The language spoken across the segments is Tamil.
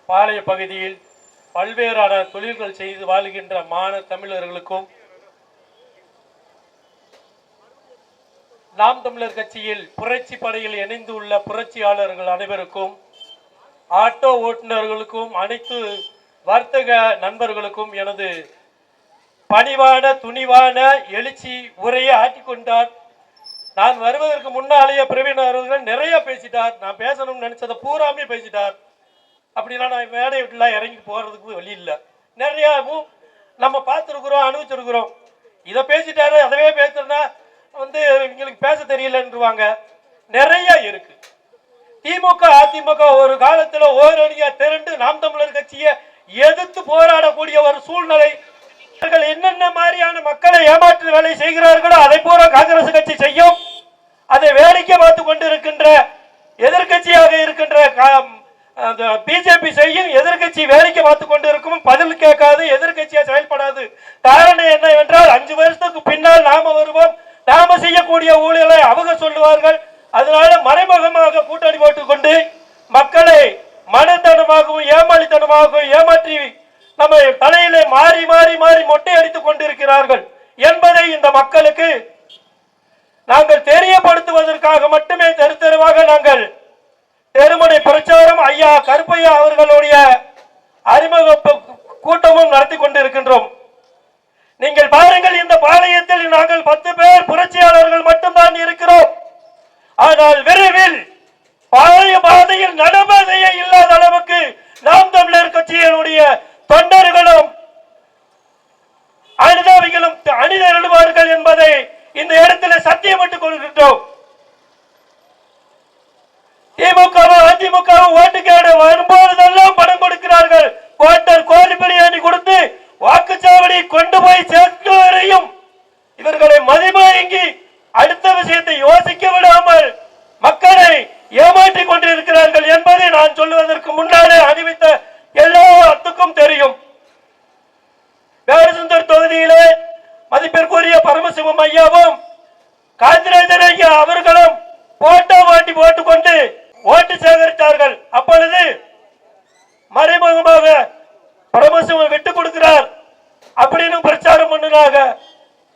பாளைய பகுதியில் பல்வேறான தொழில்கள் செய்து வாழ்கின்ற தமிழர்களுக்கும் நாம் தமிழர் கட்சியில் புரட்சி படையில் இணைந்து உள்ள புரட்சியாளர்கள் அனைவருக்கும், ஆட்டோ ஓட்டுநர்களுக்கும், அனைத்து வர்த்தக நண்பர்களுக்கும் எனது பணிவான துணிவான எழுச்சி உரையை ஆட்டிக்கொண்டார். நான் வருவதற்கு முன்னாலேயே பிரவீன் அவர்கள் நிறைய பேசிட்டார். நான் பேசணும்னு நினைச்சதை பூராமே பேசிட்டார். அப்படின்னா நான் மேடை விட்டுலாம் இறங்கி போறதுக்கு வழி இல்லை. நிறையாவும் நம்ம பார்த்துருக்குறோம், அனுபவிச்சிருக்கிறோம். இதை பேசிட்டாரு, அதவே பேசுறதுனா இவங்களுக்கு பேச தெரியலன்றுவாங்க. நிறைய இருக்கு. திமுக அதிமுக ஒரு காலத்துல ஓரணியா திரண்டு நாம் தமிழர் கட்சியை எதிர்த்து போராடக்கூடிய ஒரு சூழ்நிலை. என்னென்ன மாதிரியான மக்களை ஏமாற்று வேலை செய்கிறார்களோ அதை போல காங்கிரஸ் கட்சி செய்யும். அதை வேடிக்கை பார்த்து கொண்டிருக்கின்ற எதிர்கட்சியாக இருக்கின்ற பிஜேபி செய்யும். எதிர்கட்சி வேடிக்கை பார்த்து கொண்டிருக்கும், பதில் கேட்காது, எதிர்கட்சியா செயல்படாது. காரணம் என்னவென்றால் 5 வருஷத்துக்கு பின்னால் நாம வருவோம், நாம செய்யக்கூடிய ஊழலை அவங்க சொல்லுவார்கள். அதனால மறைமுகமாக கூட்டணி போட்டுக் கொண்டு மக்களை மனத்தனமாகவும் ஏமாளித்தனமாகவும் ஏமாற்றி நம்ம தலையிலே மாறி மாறி மாறி மொட்டை அடித்துக் கொண்டிருக்கிறார்கள் என்பதை இந்த மக்களுக்கு நாங்கள் தெரியப்படுத்துவதற்காக மட்டுமே தெரு தெருவாக நாங்கள் தெருமுனை பிரச்சாரம் ஐயா கருப்பையா அவர்களுடைய அறிமுக கூட்டமும் நடத்தி கொண்டிருக்கின்றோம். நீங்கள் பாருங்கள், இந்த பாளையத்தில் நாங்கள் 10 பேர் புரட்சியாளர்கள் மட்டும்தான் இருக்கிறோம். ஆனால் விரைவில் பாளைய பாதையில் நடபாதையே இல்லாத அளவுக்கு நாம் தமிழர் கட்சியினுடைய தொண்டர்களும் அனுதாபிகளும் அணிதிரளுவார்கள் என்பதை இந்த இடத்தில் சத்தியமிட்டுக் கொள்கின்றோம். திமுகவும் அதிமுகவும் ஓட்டு கேடு வரும்போதெல்லாம் பணம் கொடுக்கிறார்கள். கோட்டர் கோழி பிரியாணி கொடுத்து வாக்குச்சாவடி கொண்டு போய் சேர்த்து வரையும் இவர்களை மதிமயங்கி அடுத்த விஷயத்தை யோசிக்க விடாமல் மக்களை ஏமாற்றிக் கொண்டிருக்கிறார்கள் என்பதை நான் சொல்லுவதற்கு முன்னாலே அறிவித்த எல்லாத்துக்கும் தெரியும். வேடசுந்தர் தொகுதியிலே மதிப்பிற்குரிய பரமசிவம் ஐயாவும் காந்திராஜன் ஐயா அவர்களும் போட்டோ வாட்டி போட்டுக்கொண்டு ஓட்டு சேகரித்தார்கள். அப்பொழுது மறைமுகமாக பரமசிவம் விட்டு கொடுக்கிறார் அப்படின்னு பிரச்சாரம் பண்ணினாக.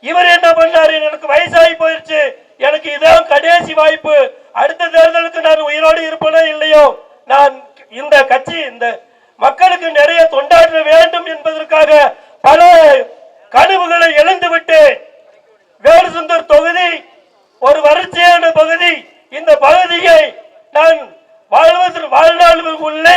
இவர் என்ன பண்ணாரு, எனக்கு வயசாகி போயிருச்சு, எனக்கு இதான் கடைசி வாய்ப்பு, அடுத்த தேர்தலுக்கு நான் உயிரோடு இருப்பனோ இல்லையோ, நான் இந்த கட்சி இந்த மக்களுக்கு நிறைய தொண்டாற்ற வேண்டும் என்பதற்காக பல கனவுகளை இழந்துவிட்டு வேடசுந்தர் தொகுதி ஒரு வறட்சியான பகுதி. இந்த பகுதியை நான் வாழ்நாள் உள்ளே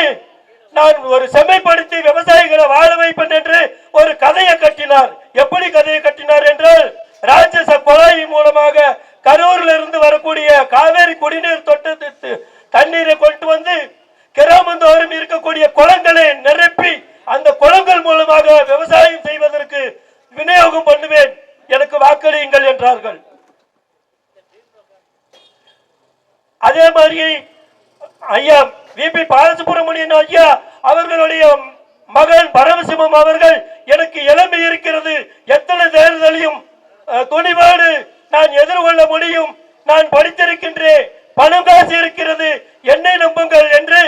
நான் ஒரு செம்மைப்படுத்தி விவசாயிகளை வாழ வைப்பேன் என்று ஒரு கதையை கட்டினார். எப்படி கதையை கட்டினார் என்றால், ராட்சச குழாய் மூலமாக கரூரில் இருந்து வரக்கூடிய காவேரி குடிநீர் தொட்டத்திற்கு தண்ணீரை கொண்டு வந்து கிராமந்தோறும் இருக்கக்கூடிய குளங்களை நிரப்பி அந்த குளங்கள் மூலமாக விவசாயம் செய்வதற்கு விநியோகம் பண்ணுவேன், எனக்கு வாக்களியுங்கள் என்றார்கள். அதே மாதிரி ஐயா விபி பாலசுப்ரமணியன் ஐயா அவர்களுடைய மகன் பரமசிவம் அவர்கள், எனக்கு இளமை இருக்கிறது, எத்தனை தேர்தலையும் துணிவோடு நான் எதிர்கொள்ள முடியும், நான் படித்திருக்கின்றேன், பணம் காசு இருக்கிறது, என்னை நம்புங்கள் என்று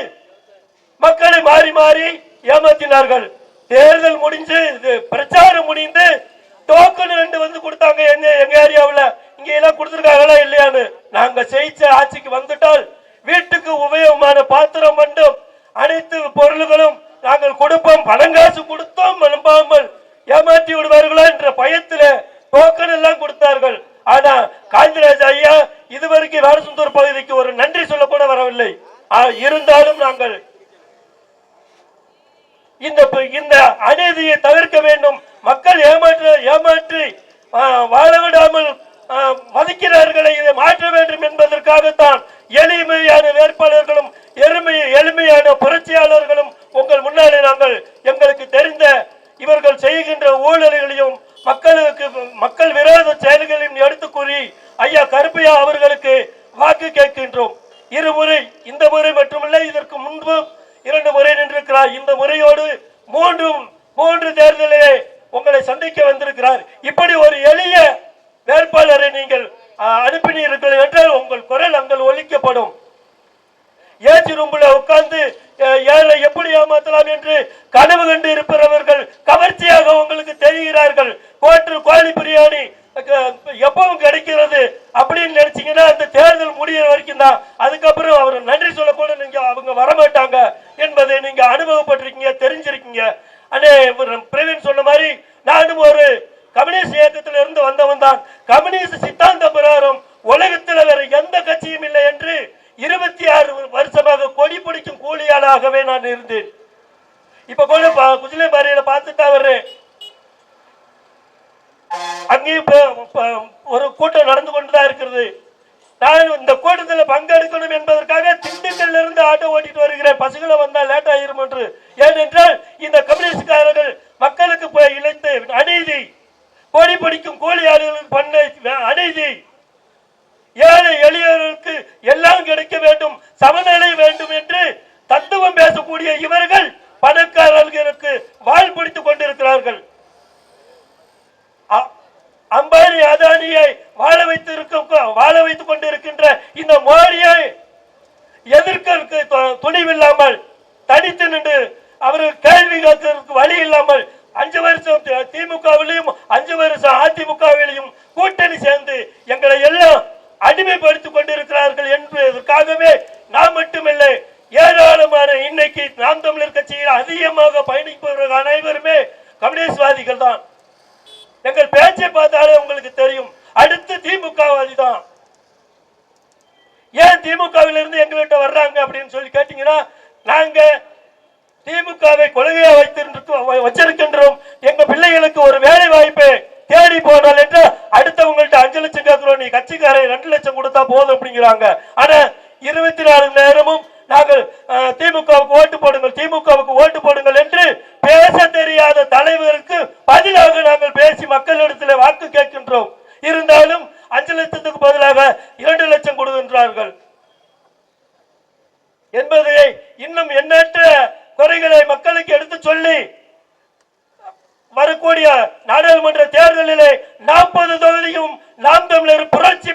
மக்களை மாறி மாறி ஏமாற்றினார்கள். தேர்தல் முடிஞ்சு பிரச்சாரம் முடிந்து டோக்கன் 2 வந்து கொடுத்தாங்க. எங்க ஏரியாவில் இங்க எல்லாம் கொடுத்திருக்காங்களா இல்லையான்னு. நாங்க ஜெயிச்ச ஆட்சிக்கு வந்துட்டால் வீட்டுக்கு உபயோகமான பாத்திரம் மட்டும் அனைத்து பொருள்களும் நாங்கள் கொடுப்போம், பணங்காசு கொடுத்தோம் நம்பாமல் ஏமாற்றி விடுவார்களா என்ற பயத்தில் டோக்கன் எல்லாம் கொடுத்தார்கள். ஆனா காந்திராஜ் ஐயா இதுவரைக்கும் வேடசுந்தர் பகுதிக்கு ஒரு நன்றி சொல்ல கூட வரவில்லை. இருந்தாலும் நாங்கள் இந்த அநீதியை தவிர்க்க வேண்டும். மக்கள் ஏமாற்றி வாழ விடாமல் மதிக்கிறார்களை இதை மாற்ற வேண்டும் என்பதற்காகத்தான் எளிமையான வேட்பாளர்களும் எளிமையான புரட்சியாளர்களும் உங்கள் முன்னாலே நாங்கள் எங்களுக்கு தெரிந்த இவர்கள் செய்கின்ற ஊழல்களையும் மக்கள் விரோத செயல்களையும் எடுத்து கூறி ஐயா கருப்பையா அவர்களுக்கு வாக்கு கேட்கின்றோம். இருமுறை, இந்த முறை மட்டுமல்ல, இதற்கு முன்பு 2 முறை நின்றிருக்கிறார். இந்த முறையோடு மூன்று தேர்தலிலே உங்களை சந்திக்க வந்திருக்கிறார். இப்படி ஒரு எளிய வேட்பாளரை நீங்கள் அனுப்பினீர்கள் என்றால் உங்கள் குரல் அங்கே ஒலிக்கப்படும். ஏசி ரூம்ல உட்கார்ந்து ஏழை எப்படி ஏமாத்தலாம் என்று கனவு கண்டு இருப்பவர்கள் கவர்ச்சியாக உங்களுக்கு தெரிகிறார்கள். கோழி பிரியாணி எப்பவும் கிடைக்கிறது அப்படின்னு நினைச்சீங்கன்னா அந்த தேர்தல் முடிகிற வரைக்கும் தான். அதுக்கப்புறம் அவர் நன்றி சொல்ல கூட நீங்க அவங்க வரமாட்டாங்க என்பதை நீங்க அனுபவப்பட்டிருக்கீங்க, தெரிஞ்சிருக்கீங்க. அண்ணே பிரவீன் சொன்ன மாதிரி நானும் ஒரு கம்யூனிஸ்ட் இயக்கத்தில் இருந்து வந்தவன் தான். கம்யூனிஸ்ட் சித்தாந்த பிரகாரம் உலகத்தில் வேற எந்த கட்சியும் இல்லை என்று 26 வருஷமாக கொடி பிடிக்கும் கூலியாளாகவே நான் இருந்தேன். இப்ப கூட குஜிலே பாரியில பார்த்துட்டா வர்றேன். அங்கேயும் ஒரு கூட்டம் நடந்து கொண்டுதான் இருக்கிறது. நான் இந்த கூட்டத்தில் பங்கெடுக்கணும் என்பதற்காக திண்டுக்கல்ல இருந்து ஆட்டோ ஓட்டிட்டு வருகிறேன். பசங்களை வந்தா லேட் ஆயிரும் என்று. ஏனென்றால் இந்த கம்யூனிஸ்ட்காரர்கள் மக்களுக்கு இழைத்து அநீதி, கொடி பிடிக்கும் கூலியாளர்களுக்கு பண்ண அநீதி, ஏழை எளியவர்களுக்கு எல்லாம் கிடைக்க வேண்டும், சமநிலை வேண்டும் என்று தத்துவம் பேசக்கூடிய இவர்கள் பணக்காரர்களுக்கு வாழ் பிடித்துக் கொண்டிருக்கிறார்கள். அம்பானி அதானியை வாழ வைத்துக் கொண்டிருக்கின்ற இந்த மோடியை எதிர்க்க துணிவில்லாமல் தனித்து நின்று அவர்கள் கேள்வி கேட்கறதுக்கு வழி இல்லாமல் 5 வருஷம் திமுகவிலையும் 5 வருஷம் அதிமுகவிலையும் கூட்டணி சேர்ந்து எங்களை எல்லாம் அடிமைப்படுத்திக் கொண்டிருக்கிறார்கள் என்பதற்காகவே நாம் மட்டுமில்லை, ஏராளமான இன்னைக்கு நாம் தமிழர் கட்சியில் அதிகமாக பயணிப்பவர்கள் அனைவருமே கம்யூனிஸ்ட்வாதிகள் தான். எங்கள் பேச்சை பார்த்தாலே உங்களுக்கு தெரியும். அடுத்து திமுகவாதி தான். ஏன் திமுகவில் இருந்து எங்கள்கிட்ட வர்றாங்க அப்படின்னு சொல்லி கேட்டீங்கன்னா, நாங்க திமுகவை கொள்கையா வச்சிருக்கின்றோம். எங்க பிள்ளைகளுக்கு ஒரு வேலை வாய்ப்பை தேடி போனால் என்று அடுத்தவங்கள்ட்ட 5 லட்சம் கேட்கிறோம், நீ கட்சிக்காரன் 2 லட்சம் கொடுத்தா போதும் அப்படிங்கிறாங்க. ஆனா 24 நேரமும் நாங்கள் திமுகவுக்கு ஓட்டு போடுங்கள், திமுகவுக்கு ஓட்டு போடுங்கள் என்று பேச தெரியாத தலைவருக்கு பதிலாக நாங்கள் பேசி மக்களிடத்தில் வாக்கு கேட்கின்றோம். இருந்தாலும் 5 லட்சத்துக்கு பதிலாக 2 லட்சம் கொடுக்கின்றார்கள் என்பதை இன்னும் எண்ணற்ற குறைகளை மக்களுக்கு எடுத்து சொல்லி வரக்கூடிய நாடாளுமன்ற தேர்தலிலே 40 தொகுதியும் நாம் தமிழர் புரட்சி